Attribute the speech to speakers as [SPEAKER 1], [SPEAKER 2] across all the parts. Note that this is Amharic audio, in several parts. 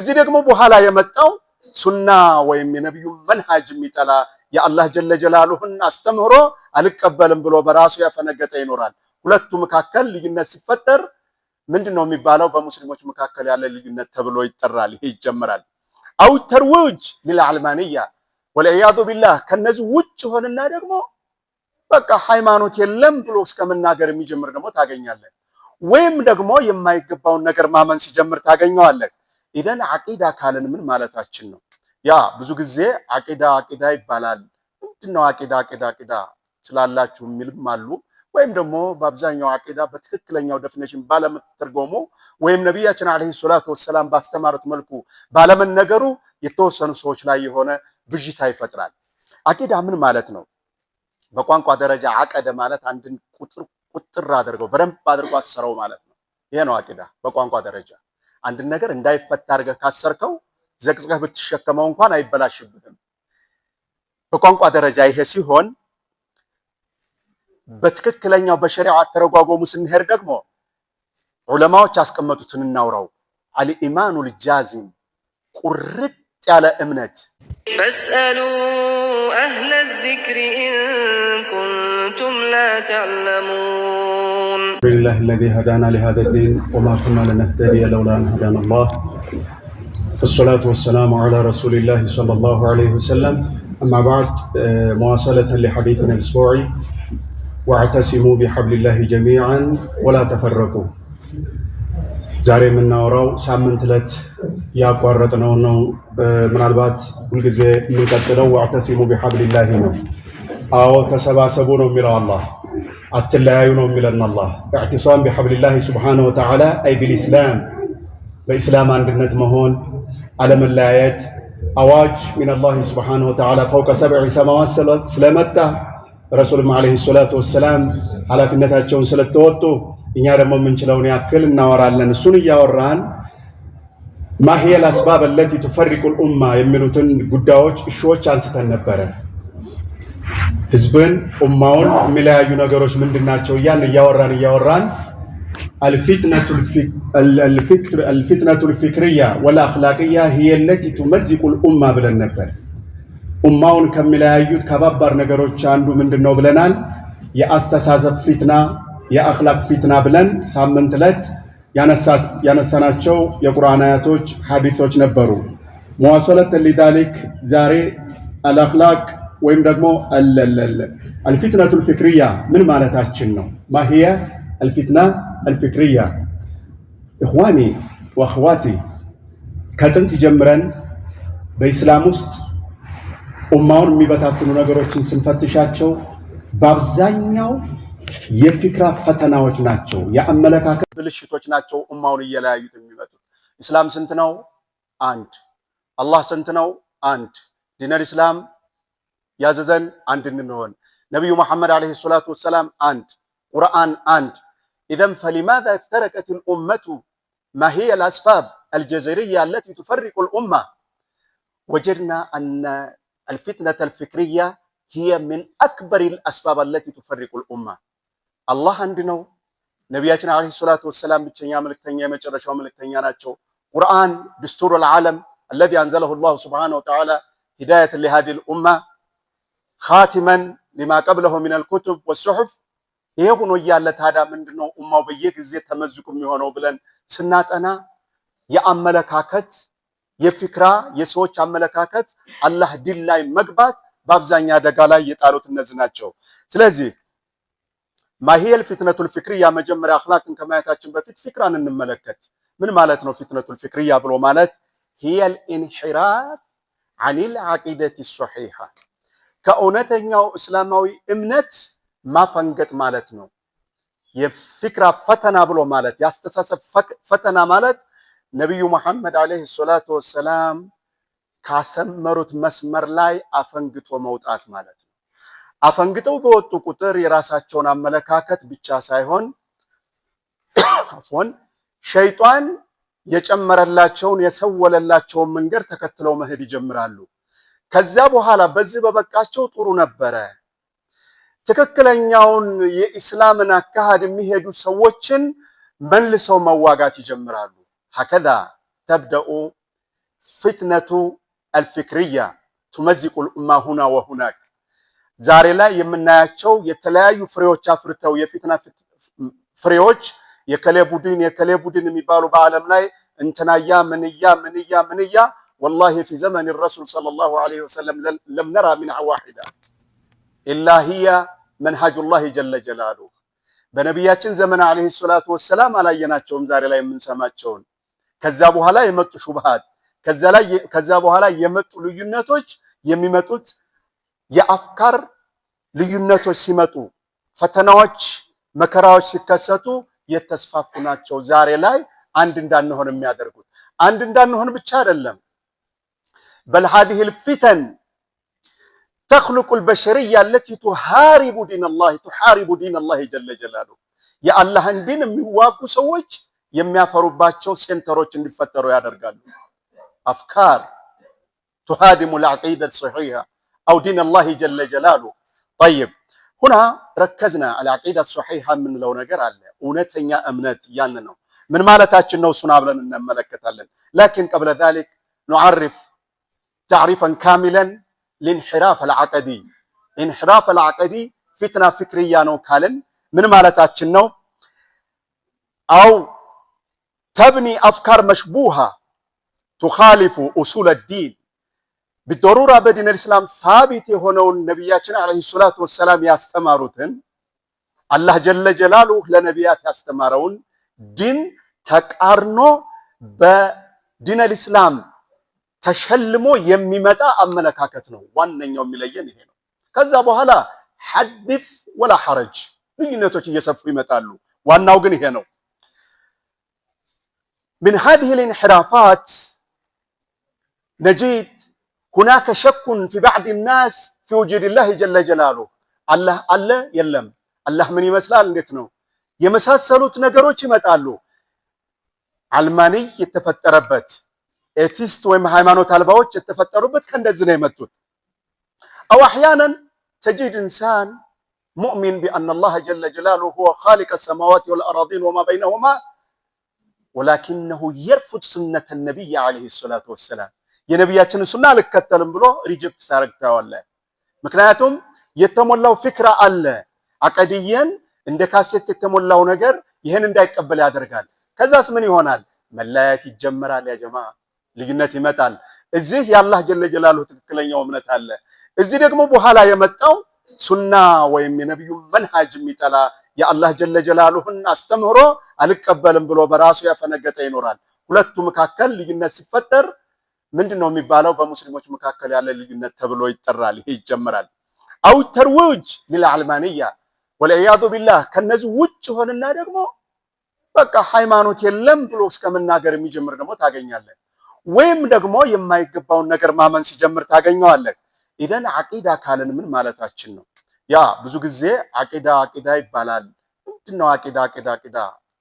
[SPEAKER 1] እዚህ ደግሞ በኋላ የመጣው ሱና ወይም የነብዩ መንሃጅ የሚጠላ የአላህ ጀለ ጀላሉህን አስተምህሮ አልቀበልም ብሎ በራሱ ያፈነገጠ ይኖራል። ሁለቱ መካከል ልዩነት ሲፈጠር ምንድነው የሚባለው? በሙስሊሞች መካከል ያለ ልዩነት ተብሎ ይጠራል። ይሄ ይጀምራል። አው ተርዊጅ ለልዓልማንያ ወልዒያዙ ቢላህ። ከነዚህ ውጭ ሆነና ደግሞ በቃ ሃይማኖት የለም ብሎ እስከመናገር የሚጀምር ደግሞ ታገኛለህ። ወይም ደግሞ የማይገባውን ነገር ማመን ሲጀምር ታገኘዋለህ። ኢዘን አቂዳ ካለን ምን ማለታችን ነው? ያ ብዙ ጊዜ አቂዳ ይባላል። ምንድነው አቂዳ ስላላችሁ የሚልም አሉ። ወይም ደግሞ በአብዛኛው አቂዳ በትክክለኛው ዴፊኒሽን ባለመተርጎሙ ወይም ነብያችን አለይሂ ሰላቱ ወሰለም ባስተማሩት መልኩ ባለመነገሩ የተወሰኑ ሰዎች ላይ የሆነ ብዥታ ይፈጥራል። አቂዳ ምን ማለት ነው? በቋንቋ ደረጃ አቀደ ማለት አንድን ቁጥር አድርገው በደንብ አድርገው አሰረው ማለት ነው። ይሄ ነው አቂዳ በቋንቋ ደረጃ። አንድን ነገር እንዳይፈታ አድርገህ ካሰርከው ዘቅዝቀህ ብትሸከመው እንኳን አይበላሽብህም። በቋንቋ ደረጃ ይሄ ሲሆን በትክክለኛው በሸሪዓ ተረጓጎሙ ስንሄድ ደግሞ ዑለማዎች ያስቀመጡትን እናውራው። አልኢማኑል ጃዚም ቁርጥ ያለ እምነት
[SPEAKER 2] ፈስአሉ አህለ ዚክሪ ኢን ኩንቱም ላ ተዕለሙን
[SPEAKER 3] ቢላሂ አለዚ ሀዳና ሊሃዛ ዲን ወማ ኩና ልነህተዲየ ለውላ አን ሀዳና አላህ ወሰላቱ ወሰላሙ ዐላ ረሱሊላሂ ሰለላሁ ዐለይሂ ወሰለም አማ በዕድ መዋሰለተን ሊሐዲሲና አልኡስቡዒ ወዕተሲሙ ቢሐብሊላሂ ጀሚዐን ወላ ተፈረቁ። ዛሬ የምናወራው ሳምንት ዕለት ያቋረጥነው ነው። ምናልባት ሁልጊዜ የምንቀጥለው ወዕተሲሙ ቢሐብሊላሂ ነው። አዎ ተሰባሰቡ ነው የሚለው አላህ፣ አትለያዩ ነው የሚለን አላህ። ኢዕቲሳም ቢሐብሊላሂ ሱብሓነሁ ወተዓላ አይ ቢልኢስላም፣ በኢስላም አንድነት መሆን አለመለያየት። አዋጅ ሚነላሂ ሱብሓነሁ ወተዓላ ፈውቀ ሰብዕ ሰማዋት ስለመጣ ረሱልም አለይሂ ሰላቱ ወሰላም ኃላፊነታቸውን ስለተወጡ እኛ ደግሞ የምንችለውን ያክል እናወራለን። እሱን እያወራን ማሂየል አስባብ አለቲ ቱፈሪቁል ኡማ የሚሉትን ጉዳዮች እሾዎች አንስተን ነበረ። ህዝብን ኡማውን የሚለያዩ ነገሮች ምንድናቸው እያልን እያወራን አልፊትነቱል ፊክርያ ወልአኽላቅያ ሂየ አለቲ ቱመዚቁል ኡማ ብለን ነበር። ኡማውን ከሚለያዩት ከባባር ነገሮች አንዱ ምንድነው ብለናል? የአስተሳሰብ ፊትና፣ የአኽላቅ ፊትና ብለን ሳምንት ዕለት ያነሳናቸው የቁርአን አያቶች፣ ሐዲሶች ነበሩ። መዋሰለት ሊዳሊክ ዛሬ አልአኽላቅ ወይም ደግሞ አልፊትነቱል ፊክርያ ምን ማለታችን ነው? ማሂየ አልፊትና አልፊክርያ። ኢኽዋኒ ወአኽዋቲ ከጥንት ጀምረን በኢስላም ውስጥ ኡማውን የሚበታትኑ ነገሮችን ስንፈትሻቸው በአብዛኛው የፊክራ ፈተናዎች ናቸው፣ የአመለካከት ብልሽቶች ናቸው ኡማውን እየለያዩት የሚመጡት። ኢስላም ስንት ነው? አንድ። አላህ ስንት ነው? አንድ። ዲነል ኢስላም ያዘዘን አንድ እንሆን። ነብዩ መሐመድ አለይሂ ሰላቱ ወሰላም አንድ። ቁርአን አንድ። ኢዘን ፈሊማዛ እፍተረቀት الأمة ما هي الأسباب الجذرية التي تفرق الأمة؟ وجدنا أن الفتنة الفكرية هي من أكبر الأسباب التي تفرق الأمة. الله عندنا نبياتنا عليه الصلاة والسلام بتشنيا ملكتنيا مجرشوا ملكتنيا ناتشو. قرآن دستور العالم الذي أنزله الله سبحانه وتعالى هداية لهذه الأمة خاتما لما قبله من الكتب والصحف. يهون ويالت هذا من دنو أمة وبيك زي تمزكم يهونو بلن سنات أنا يا أملكاكت የፊክራ የሰዎች አመለካከት አላህ ዲን ላይ መግባት በአብዛኛ አደጋ ላይ የጣሉት እነዚህ ናቸው። ስለዚህ ማሂየል ፊትነቱል ፊክርያ መጀመሪያ አኽላቅን ከማየታችን በፊት ፊክራን እንመለከት። ምን ማለት ነው ፊትነቱል ፊክርያ ብሎ ማለት? ሂየል ኢንሒራፍ ዐኒል ዐቂደቲ ሶሒሃ፣ ከእውነተኛው እስላማዊ እምነት ማፈንገጥ ማለት ነው። የፊክራ ፈተና ብሎ ማለት ያስተሳሰብ ፈተና ማለት ነብዩ መሐመድ አለይሂ ሰላቱ ወሰላም ካሰመሩት መስመር ላይ አፈንግጦ መውጣት ማለት ነው። አፈንግጠው በወጡ ቁጥር የራሳቸውን አመለካከት ብቻ ሳይሆን ሸይጣን የጨመረላቸውን የሰወለላቸውን መንገድ ተከትለው መሄድ ይጀምራሉ። ከዛ በኋላ በዚህ በበቃቸው ጥሩ ነበረ፣ ትክክለኛውን የኢስላምን አካሄድ የሚሄዱ ሰዎችን መልሰው መዋጋት ይጀምራሉ። هكذا تبدأ
[SPEAKER 1] ፊትነቱ አልፊክርያ ቱመዚቁ الأمة هنا وهناك ዛሬ ላይ የምናያቸው የተለያዩ ፍሬዎች አፍርተው የፊትና ፍሬዎች የከሌ ቡድን የሚባሉ በዓለም ላይ እንተናያ ምንያ والله في زمن الرسول صلى الله عليه وسلم لم نرى منها واحدة إلا هي منهج الله جل جلاله በነቢያችን ዘመን አለይሂ ሰላቱ ወሰላም አላየናቸውም ዛሬ ላይ የምንሰማቸውን ከዛ በኋላ የመጡ ሹብሃት ከዛ በኋላ የመጡ ልዩነቶች የሚመጡት የአፍካር ልዩነቶች ሲመጡ ፈተናዎች መከራዎች ሲከሰቱ የተስፋፉ ናቸው ዛሬ ላይ አንድ እንዳንሆን የሚያደርጉት አንድ እንዳንሆን ብቻ አይደለም بل هذه الفتن تخلق البشرية التي تحارب دين الله جل جلاله يا الله دين የሚዋጉ ሰዎች የሚያፈሩባቸው ሴንተሮች እንዲፈጠሩ ያደርጋሉ أفكار تهادم العقيدة الصحيحة أو دين الله جل جلاله طيب هنا ركزنا على العقيدة الصحيحة من لو ነገር አለ እውነተኛ እምነት ያን ነው ምን ማለታችን ነው እሱን አብረን እንመለከታለን لكن قبل ذلك نعرف تعريفا كاملا لانحراف العقدي انحراف العقدي فتنة فكرية ነው ካልን ምን ማለታችን ነው أو تبني أفكار مشبوهة تخالف أصول الدين بالضرورة بدين الإسلام ثابت የሆነውን ነብያችን አለይሂ ሰላቱ ወሰላም ያስተማሩትን አላህ ጀለ ጀላሉ ለነብያት ያስተማረውን ዲን ተቃርኖ በዲን الإسلام ተሸልሞ የሚመጣ አመለካከት ነው ዋንኛው የሚለየን ይሄ ነው ከዛ በኋላ ሐዲስ ወላ ሐረጅ ልዩነቶች እየሰፉ ይመጣሉ ዋናው ግን ይሄ ነው من هذه الانحرافات نجد هناك شك في بعض الناس في وجود الله جل جلاله الله የለም الله ምን ይመስላል እንዴት ነው የመሳሰሉት ነገሮች ይመጣሉ አልማኒ የተፈጠረበት ኤቲስት ወይም ሃይማኖት አልባዎች የተፈጠሩበት ከእንደዚህ ነው የመጡት أو أحيانا تجد إنسان مؤمن بأن الله جل جلاله هو خالق السماوات والأراضين وما بينهما ولكنه يرفض سنة النبي عليه الصلاة والسلام የነብያችን ሱና አልከተልም ብሎ ሪጀክት ሳረግታዋለ ምክንያቱም የተሞላው ፍክራ አለ አቀዲየን እንደ ካሴት የተሞላው ነገር ይሄን እንዳይቀበል ያደርጋል ከዛስ ምን ይሆናል መለያየት ይጀምራል ያ ጀማ ልዩነት ይመጣል እዚህ ያላህ ጀለ ጀላሉ ትክክለኛው እምነት አለ እዚህ ደግሞ በኋላ የመጣው ሱና ወይም የነብዩ መንሃጅ የሚጠላ ያላህ ጀለ ጀላሉን አስተምሮ አልቀበልም ብሎ በራሱ ያፈነገጠ ይኖራል ሁለቱ መካከል ልዩነት ሲፈጠር ምንድነው የሚባለው በሙስሊሞች መካከል ያለ ልዩነት ተብሎ ይጠራል ይሄ ይጀምራል አው ተርውጅ ለልዓልማንያ ወልዒያዙ ቢላህ ከነዚህ ውጭ ሆነና ደግሞ በቃ ሃይማኖት የለም ብሎ እስከመናገር የሚጀምር ደግሞ ታገኛለህ ወይም ደግሞ የማይገባውን ነገር ማመን ሲጀምር ታገኘዋለህ ኢደን አቂዳ ካለን ምን ማለታችን ነው ያ ብዙ ጊዜ አቂዳ ይባላል ምንድነው አቂዳ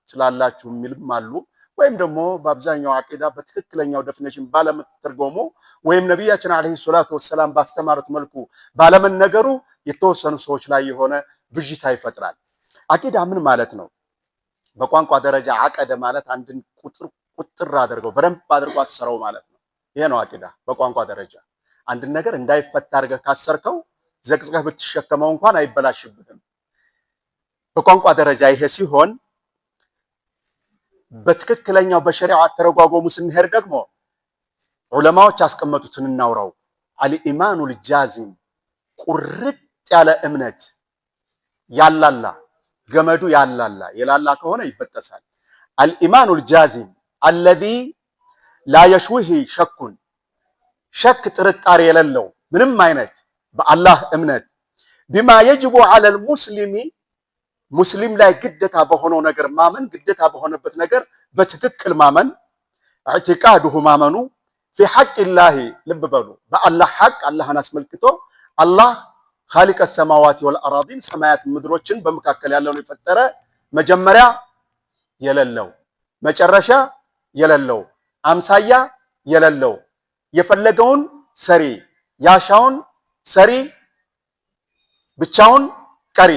[SPEAKER 1] ስላላችሁ የሚልም አሉ ወይም ደግሞ በአብዛኛው አቂዳ በትክክለኛው ዴፊኒሽን ባለመተርጎሙ ወይም ነብያችን አለይሂ ሰላቱ ወሰላም ባስተማሩት መልኩ ባለመነገሩ የተወሰኑ ሰዎች ላይ የሆነ ብዥታ ይፈጥራል አቂዳ ምን ማለት ነው በቋንቋ ደረጃ አቀደ ማለት አንድን ቁጥር አድርገው በደንብ አድርገው አሰረው ማለት ነው ይሄ ነው አቂዳ በቋንቋ ደረጃ አንድን ነገር እንዳይፈታ አድርገህ ካሰርከው ዘቅዝቀህ ብትሸከመው እንኳን አይበላሽብህም በቋንቋ ደረጃ ይሄ ሲሆን በትክክለኛው በሸሪዓ ተረጓጎሙ ስንሄድ ደግሞ ዑለማዎች ያስቀመጡትን እናውራው አልኢማኑ ልጃዚም ቁርጥ ያለ እምነት ያላላ ገመዱ ያላላ የላላ ከሆነ ይበጠሳል አልኢማኑ ልጃዚም الذي لا يشوه شك ጥርጣሬ የሌለው ምንም አይነት በአላህ እምነት بما يجب على المسلم ሙስሊም ላይ ግዴታ በሆነው ነገር ማመን ግዴታ በሆነበት ነገር በትክክል ማመን اعتقاده ማመኑ في حق الله ልብ በሉ በአላህ ሐቅ አላህን አስመልክቶ አላህ خالق السماوات والأراضين ሰማያት ምድሮችን በመካከል ያለውን የፈጠረ መጀመሪያ የሌለው መጨረሻ የሌለው አምሳያ የሌለው የፈለገውን ሰሪ ያሻውን ሰሪ ብቻውን ቀሪ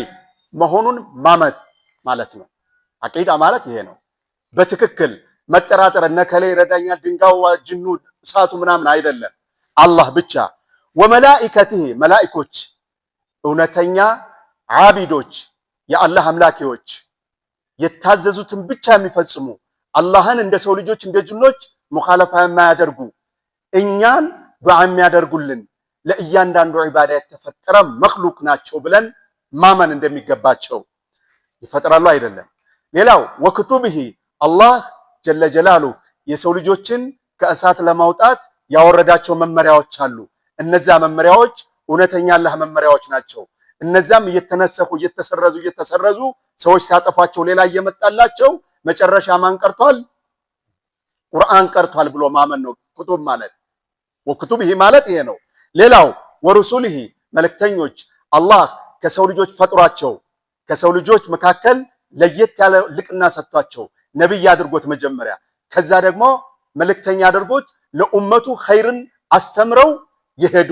[SPEAKER 1] መሆኑን ማመን ማለት ነው አቂዳ ማለት ይሄ ነው በትክክል መጠራጠር ነከለ ይረዳኛል ድንጋው ጅኑ እሳቱ ምናምን አይደለም አላህ ብቻ። ወመላኢከቲሂ መላኢኮች እውነተኛ ዓቢዶች የአላህ አምላኪዎች የታዘዙትን ብቻ የሚፈጽሙ አላህን እንደ ሰው ልጆች እንደ ጅኖች ሙኻለፋ የማያደርጉ እኛን ዱዓ የሚያደርጉልን ለእያንዳንዱ ዒባዳ የተፈጠረ መኽሉቅ ናቸው ብለን ማመን እንደሚገባቸው ይፈጥራሉ አይደለም። ሌላው ወክቱብሂ አላህ ጀለ ጀላሉ የሰው ልጆችን ከእሳት ለማውጣት ያወረዳቸው መመሪያዎች አሉ። እነዛ መመሪያዎች እውነተኛ አላህ መመሪያዎች ናቸው። እነዛም እየተነሰኹ እየተሰረዙ ሰዎች ሲያጠፋቸው ሌላ እየመጣላቸው መጨረሻ ማን ቀርቷል? ቁርአን ቀርቷል ብሎ ማመን ነው ኩቱብ ማለት። ወክቱብሂ ማለት ይሄ ነው። ሌላው ወሩሱልሂ መልእክተኞች አላህ ከሰው ልጆች ፈጥሯቸው ከሰው ልጆች መካከል ለየት ያለ ልቅና ሰጥቷቸው ነብይ አድርጎት መጀመሪያ ከዛ ደግሞ መልእክተኛ አድርጎት ለኡመቱ ኸይርን አስተምረው የሄዱ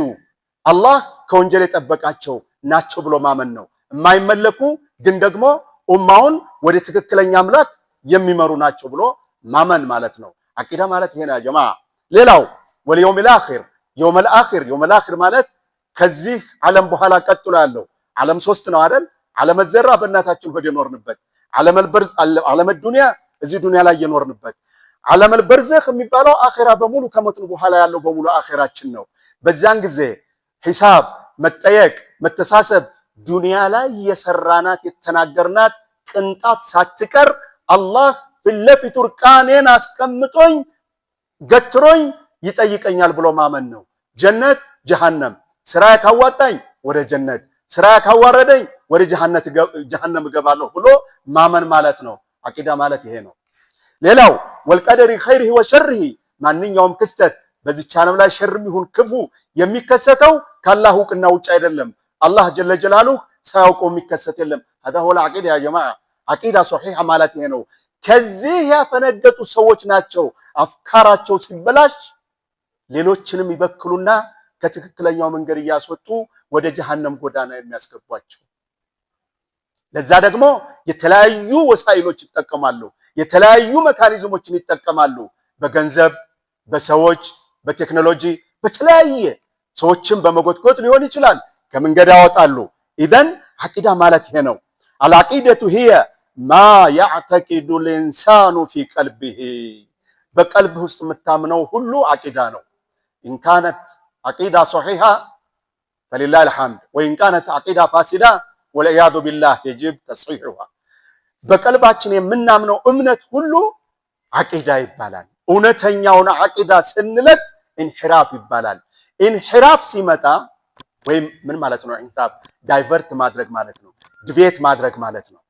[SPEAKER 1] አላህ ከወንጀል የጠበቃቸው ናቸው ብሎ ማመን ነው። የማይመለኩ ግን ደግሞ ኡማውን ወደ ትክክለኛ አምላክ የሚመሩ ናቸው ብሎ ማመን ማለት ነው። አቂዳ ማለት ይሄ ነው ጀማዓ። ሌላው ወልየውሚል አኺር የውመል አኺር ማለት ከዚህ ዓለም በኋላ ቀጥሎ ያለው ዓለም 3 ነው አይደል? ዓለም ዘራ በእናታችን ሆድ የኖርንበት፣ ዓለም ዱንያ እዚህ ዱንያ ላይ የኖርንበት፣ ዓለም በርዘኽ የሚባለው አኺራ በሙሉ ከሞትን በኋላ ያለው በሙሉ አኺራችን ነው። በዛን ጊዜ ሂሳብ፣ መጠየቅ፣ መተሳሰብ ዱንያ ላይ የሰራናት የተናገርናት ቅንጣት ሳትቀር አላህ ፊትለፊቱ እርቃኔን አስቀምጦኝ ገትሮኝ ይጠይቀኛል ብሎ ማመን ነው። ጀነት ጀሃነም፣ ስራ ካዋጣኝ ወደ ጀነት፣ ስራ ካዋረደኝ ወደ ጀሃነም እገባለሁ ብሎ ማመን ማለት ነው። አቂዳ ማለት ይሄ ነው። ሌላው ወልቀደሪ ኸይሪሂ ወሸሪሂ ማንኛውም ክስተት በዚች ዓለም ላይ ሸርም ይሁን ክፉ የሚከሰተው ከአላህ እውቅና ውጭ አይደለም። አላህ ጀለ ጀላሉሁ ሳያውቀው የሚከሰት የለም። هذا هو العقيدة يا جماعة አቂዳ ሶሒሐ ማለት ይሄ ነው። ከዚህ ያፈነገጡ ሰዎች ናቸው አፍካራቸው ሲበላሽ ሌሎችንም ይበክሉና ከትክክለኛው መንገድ እያስወጡ ወደ ጀሃነም ጎዳና የሚያስገቧቸው። ለዛ ደግሞ የተለያዩ ወሳይሎች ይጠቀማሉ፣ የተለያዩ መካኒዝሞችን ይጠቀማሉ። በገንዘብ፣ በሰዎች፣ በቴክኖሎጂ በተለያየ ሰዎችን በመጎትጎት ሊሆን ይችላል ከመንገድ ያወጣሉ። ኢዘን አቂዳ ማለት ይሄ ነው። አልዓቂደቱ ሂየ ማ ያዕተቂዱ ልኢንሳኑ ፊ ቀልቢሂ በቀልብህ ውስጥ የምታምነው ሁሉ አቂዳ ነው። ኢንካነት አቂዳ ሶሒሐ ፈሊላሂል ሐምድ ወኢንካነት አቂዳ ፋሲዳ ወልዒያዙ ቢላህ የጅብ ተስሒሑሃ። በቀልባችን የምናምነው እምነት ሁሉ አቂዳ ይባላል። እውነተኛውን አቂዳ ስንለቅ ኢንሒራፍ ይባላል። ኢንሒራፍ ሲመጣ ወይም ምን ማለት ነው? ኢንሒራፍ ዳይቨርት ማድረግ ማለት ነው፣ ድቬት ማድረግ ማለት ነው።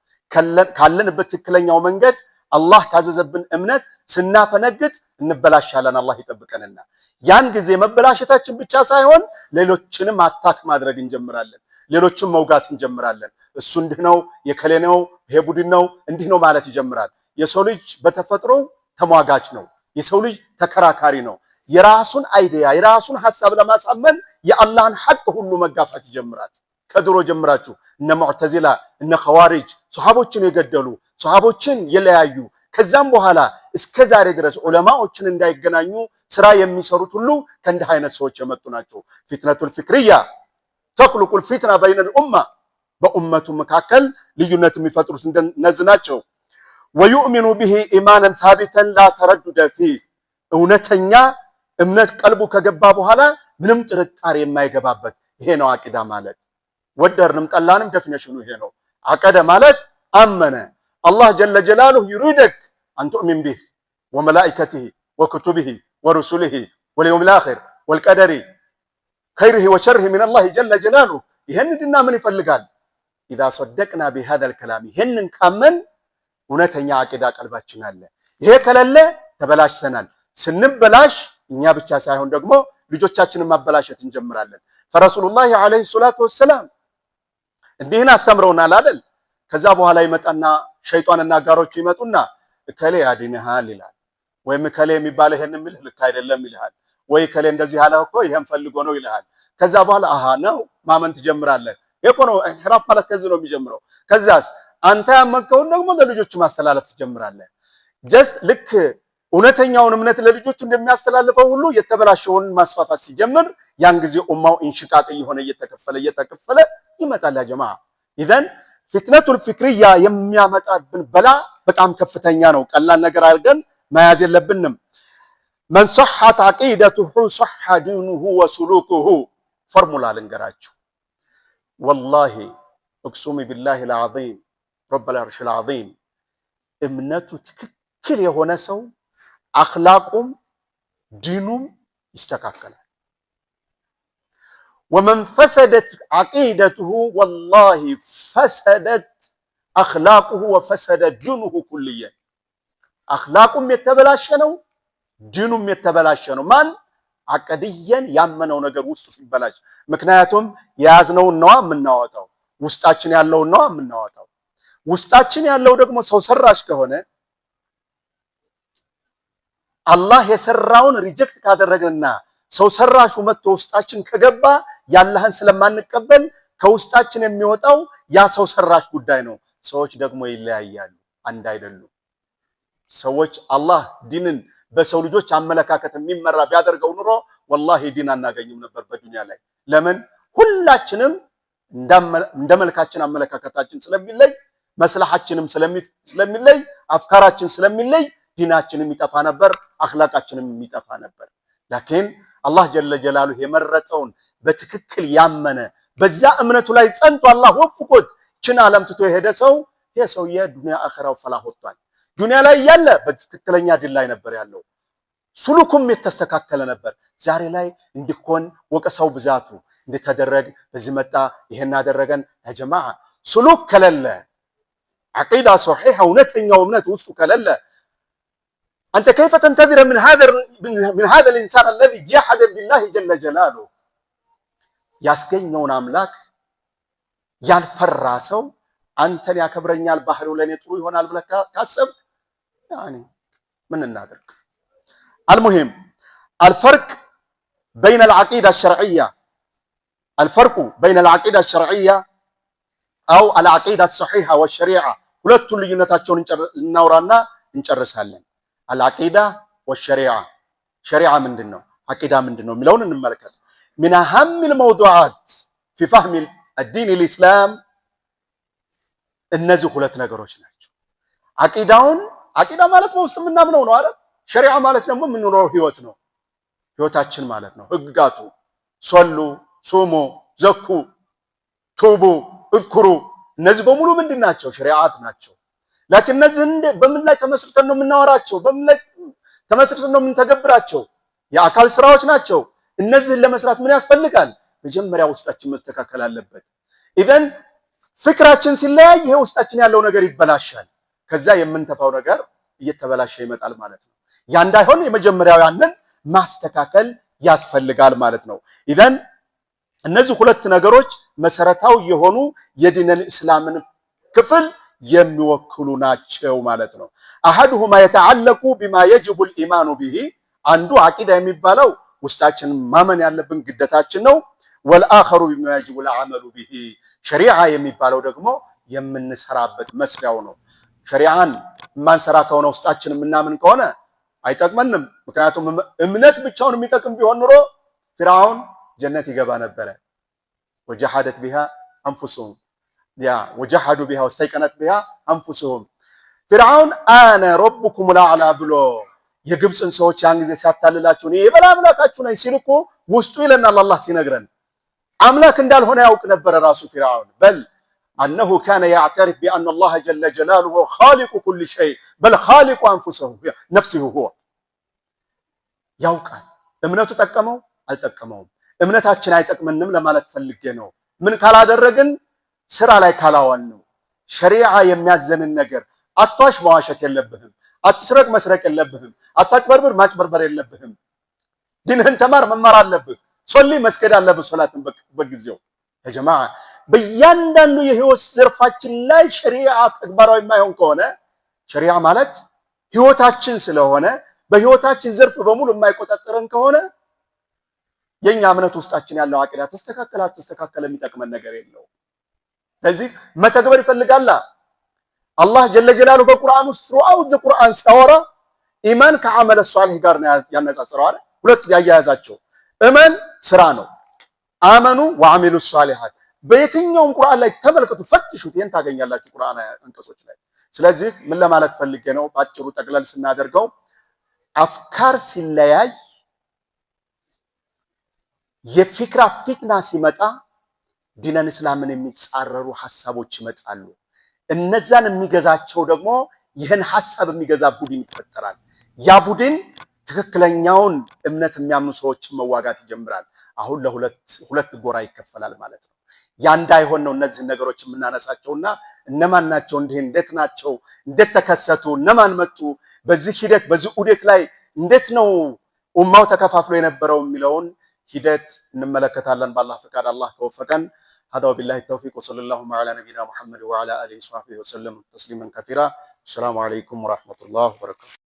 [SPEAKER 1] ካለንበት ትክክለኛው መንገድ አላህ ካዘዘብን እምነት ስናፈነግጥ እንበላሻለን። አላህ ይጠብቀንና ያን ጊዜ መበላሸታችን ብቻ ሳይሆን ሌሎችንም አታክ ማድረግ እንጀምራለን፣ ሌሎችን መውጋት እንጀምራለን። እሱ እንዲህ ነው፣ የከሌ ነው፣ ይሄ ቡድን ነው፣ እንዲህ ነው ማለት ይጀምራል። የሰው ልጅ በተፈጥሮ ተሟጋች ነው። የሰው ልጅ ተከራካሪ ነው። የራሱን አይዲያ የራሱን ሐሳብ ለማሳመን የአላህን ሐቅ ሁሉ መጋፋት ይጀምራል። ከድሮ ጀምራችሁ እነ ሙዕተዚላ እነ ኸዋሪጅ ሱሐቦችን የገደሉ ሱሐቦችን የለያዩ ከዛም በኋላ እስከ ዛሬ ድረስ ዑለማዎችን እንዳይገናኙ ስራ የሚሰሩት ሁሉ ከእንዲህ አይነት ሰዎች የመጡ ናቸው። ፊትነቱል ፊክርያ ተኽሉቁል ፊትና በይነል ኡማ በኡመቱ መካከል ልዩነት የሚፈጥሩት እነዚህ ናቸው። ወዩእሚኑ ቢሂ ኢማናን ሳቢተን ላ ተረዱደ ፊህ እውነተኛ እምነት ቀልቡ ከገባ በኋላ ምንም ጥርጣሬ የማይገባበት ይሄ ነው አቂዳ ማለት። ወደርንም ጠላንም ዴፊኒሽኑ ይሄ ነው። አቀደ ማለት አመነ። አላህ ጀለ ጀላሉሁ ይሪደክ አን ቱእሚን ቢህ ወመላኢከቲሂ ወኩቱቢሂ ወሩሱሊሂ ወልየውሚል አኺር ወልቀደሪ ኸይሪሂ ወሸሪሂ ሚነላሂ ጀለ ጀላሉሁ። ይሄን ድና ምን ይፈልጋል? ኢዛ ሰደቅና ቢሃዛል ከላም ይሄንን ካመን እውነተኛ አቂዳ ቀልባችን አለ። ይሄ ከሌለ ተበላሽተናል። ስንበላሽ እኛ ብቻ ሳይሆን ደግሞ ልጆቻችንን ማበላሸት እንጀምራለን። ፈረሱሉላህ ዐለይሂ ሰላቱ ወሰላም እንዲህን አስተምረውናል አይደል? ከዛ በኋላ ይመጣና ሸይጣንና አጋሮቹ ይመጡና እከሌ ያድንሃል ይላል፣ ወይም እከሌ የሚባል ይሄን የሚልህ ልክ አይደለም ይልሃል፣ ወይ እከሌ እንደዚህ ያለ እኮ ይሄን ፈልጎ ነው ይልሃል። ከዛ በኋላ አሃ ነው ማመን ትጀምራለህ። ይሄ ነው ኢንሒራፍ ማለት ከዚህ ነው የሚጀምረው። ከዛስ አንተ ያመንከውን ደግሞ ለልጆች ማስተላለፍ ትጀምራለህ። ጀስት ልክ እውነተኛውን እምነት ለልጆቹ እንደሚያስተላልፈው ሁሉ የተበላሸውን ማስፋፋት ሲጀምር ያን ጊዜ ኡማው ኢንሽቃቅ የሆነ እየተከፈለ ይመጣል። ያ ጀማዓ ኢዘን ፊትነቱል ፊክርያ የሚያመጣብን በላ በጣም ከፍተኛ ነው። ቀላል ነገር አድርገን መያዝ የለብንም። መን ሶሐት ዐቂደቱሁ ሶሐ ዲኑሁ ወሱሉኩሁ ፎርሙላ ልንገራችሁ። ወላሂ እቅሱሚ ቢላሂል ዐዚም ረብል ዐርሺል ዐዚም እምነቱ ትክክል የሆነ ሰው አኽላቁም ዲኑም ይስተካከላል። ወመን ፈሰደት ዐቂደቱሁ ወላሂ ፈሰደት አኽላቁሁ ወፈሰደ ዲኑሁ ኩልየን። አኽላቁም የተበላሸ ነው፣ ዲኑም የተበላሸ ነው። ማን አቀድየን ያመነው ነገር ውስጡ ሲበላሽ። ምክንያቱም የያዝነውን ነዋ የምናወጣው፣ ውስጣችን ያለውን ነዋ የምናወጣው። ውስጣችን ያለው ደግሞ ሰው ሰራሽ ከሆነ አላህ የሰራውን ሪጀክት ካደረግንና ሰው ሰራሹ መጥቶ ውስጣችን ከገባ ያላህን ስለማንቀበል ከውስጣችን የሚወጣው ያ ሰው ሰራሽ ጉዳይ ነው። ሰዎች ደግሞ ይለያያሉ፣ አንድ አይደሉም። ሰዎች አላህ ዲንን በሰው ልጆች አመለካከት የሚመራ ቢያደርገው ኑሮ ወላሂ ዲን አናገኝም ነበር በዱንያ ላይ። ለምን? ሁላችንም እንደ መልካችን አመለካከታችን ስለሚለይ፣ መስላሐችንም ስለሚለይ፣ አፍካራችን ስለሚለይ ዲናችንም ይጠፋ ነበር፣ አኽላቃችንም ይጠፋ ነበር። ላኪን አላህ ጀለ ጀላሉሁ የመረጠውን በትክክል ያመነ በዛ እምነቱ ላይ ጸንቶ አላህ ወፍቆት ችን ዓለም ትቶ የሄደ ሰው የሰውየ ዱንያ አኺራው ፈላህ ወጥቷል። ዱንያ ላይ ያለ በትክክለኛ ዲን ላይ ነበር ያለው፣ ሱሉኩም የተስተካከለ ነበር። ዛሬ ላይ እንዲኮን ወቀሰው ብዛቱ እንድተደረግ በዚህ መጣ ይሄን አደረገን። ያ ጀማዓ ሱሉክ ከለለ ዐቂዳ ሶሒህ እውነተኛው እምነት ውስጡ ከለለ አንተ ከይፈ ተንተዚረ ምን هذا الانسان الذي جحد بالله جل جلاله ያስገኘውን አምላክ ያልፈራ ሰው አንተን ያከብረኛል ባህሪው ለኔ ጥሩ ይሆናል ብለህ ካሰብክ ያኒ ምን እናደርግ? المهم الفرق بين العقيدة الشرعية أو العقيدة الصحيحة والشريعة ሁለቱን ልዩነታቸውን እናውራና እንጨርሳለን። العقيدة والشريعة شريعة ምንድነው عقيدة ምንድነው የሚለውን እንመለከት። من أهم الموضوعات في فهم الدين الإسلام እነዚህ ሁለት ነገሮች ናቸው። عقيدة ማለት በውስጥ የምናምነው ነው አይደል? ሸሪዓ ማለት ደግሞ የምንኖረው ህይወት ነው፣ ህይወታችን ማለት ነው። ህግጋቱ ሶሉ፣ ሱሙ፣ ዘኩ፣ ቱቡ፣ እዝኩሩ እነዚህ በሙሉ ምንድን ናቸው? ሸሪዓት ናቸው። ላኪን እነዚህ በምን ላይ ተመስርተን ነው የምናወራቸው? በምን ላይ ተመስርተን ነው የምንተገብራቸው? የአካል ስራዎች ናቸው። እነዚህን ለመስራት ምን ያስፈልጋል? መጀመሪያ ውስጣችን መስተካከል አለበት። ኢዘን ፍቅራችን ሲለያይ ይሄ ውስጣችን ያለው ነገር ይበላሻል። ከዛ የምንተፋው ነገር እየተበላሸ ይመጣል ማለት ነው። ያ እንዳይሆን የመጀመሪያው ያንን ማስተካከል ያስፈልጋል ማለት ነው። ኢዘን እነዚህ ሁለት ነገሮች መሰረታዊ የሆኑ የዲነል እስላምን ክፍል የሚወክሉ ናቸው ማለት ነው። አሐዱሁማ የተዓለቁ ቢማ የጅቡ الإيمان به አንዱ አቂዳ የሚባለው ውስጣችን ማመን ያለብን ግዴታችን ነው። ወልአኸሩ ቢማ የጅቡ العمل به ሸሪዓ የሚባለው ደግሞ የምንሰራበት መስሪያው ነው። ሸሪዓን ማንሰራ ከሆነ ውስጣችን የምናምን ከሆነ አይጠቅመንም። ምክንያቱም እምነት ብቻውን የሚጠቅም ቢሆን ኑሮ ፊርዓውን ጀነት ይገባ ነበረ። ወጀሐደት ቢሃ አንፉሱሁም ወጀሐዱ ቢሃ ወስተይቀነት ቢሃ አንፉሱሁም። ፊርዓውን አነ ረቡኩም ልአዕላ ብሎ የግብፅን ሰዎች ያን ጊዜ ሲያታልላችሁ እኔ የበላ አምላካችሁ ነኝ ሲል እኮ ውስጡ ይለናል አላህ ሲነግረን አምላክ እንዳልሆነ ያውቅ ነበረ ራሱ ፊርዓውን። በል أنه كان يعترف بأن الله جل جلاله خالق كل شيء بل خالق نفسه هو ያውቃል። እምነቱ ጠቀመው አልጠቀመውም? እምነታችን አይጠቅመንም ለማለት ፈልጌ ነው። ምን ካላደረግን ስራ ላይ ካላዋል ነው። ሸሪዓ የሚያዘንን ነገር አትዋሽ መዋሸት የለብህም፣ አትስረቅ መስረቅ የለብህም፣ አታጭበርብር ማጭበርበር የለብህም። ዲንህን ተማር መማር አለብህ። ሶሊ መስገድ አለብህ ሶላትን በጊዜው። ያ ጀማዓ በእያንዳንዱ የህይወት ዘርፋችን ላይ ሸሪዓ ተግባራዊ የማይሆን ከሆነ ሸሪዓ ማለት ህይወታችን ስለሆነ በህይወታችን ዘርፍ በሙሉ የማይቆጣጠረን ከሆነ የኛ እምነት ውስጣችን ያለው አቂዳ ተስተካከለ የሚጠቅመን ነገር የለው። ስለዚህ መተግበር ይፈልጋል። አላህ ጀለ ጀላሉ በቁርአን ውስጥ throughout the Quran ሲያወራ ኢማን ከዓመለ ሷሊህ ጋር ያነጻጽረው አይደል? ሁለት ያያያዛቸው እመን ስራ ነው። አመኑ ወአሚሉ ሷሊሃት በየትኛውም ቁርአን ላይ ተመልከቱ፣ ፈትሹት፣ ይሄን ታገኛላችሁ ቁርአን አንቀጾች ላይ። ስለዚህ ምን ለማለት ፈልጌ ነው? ባጭሩ ጠቅለል ስናደርገው አፍካር ሲለያይ የፊክራ ፊትና ሲመጣ ዲነል እስላምን የሚጻረሩ ሐሳቦች ይመጣሉ። እነዛን የሚገዛቸው ደግሞ ይህን ሐሳብ የሚገዛ ቡድን ይፈጠራል። ያ ቡድን ትክክለኛውን እምነት የሚያምኑ ሰዎችን መዋጋት ይጀምራል። አሁን ለሁለት ጎራ ይከፈላል ማለት ነው። ያ እንዳይሆን ነው እነዚህ ነገሮች የምናነሳቸውና እነማን ናቸው፣ እንዴት ናቸው፣ እንዴት ተከሰቱ፣ እነማን መጡ፣ በዚህ ሂደት በዚህ ዑደት ላይ እንዴት ነው ኡማው ተከፋፍሎ የነበረው የሚለውን ሂደት እንመለከታለን። በአላህ ፈቃድ አላህ ከወፈቀን هذا وبالله التوفيق وصلى الله على نبينا محمد وعلى آله وصحبه وسلم تسليما كثيرا. السلام عليكم ورحمة الله وبركاته.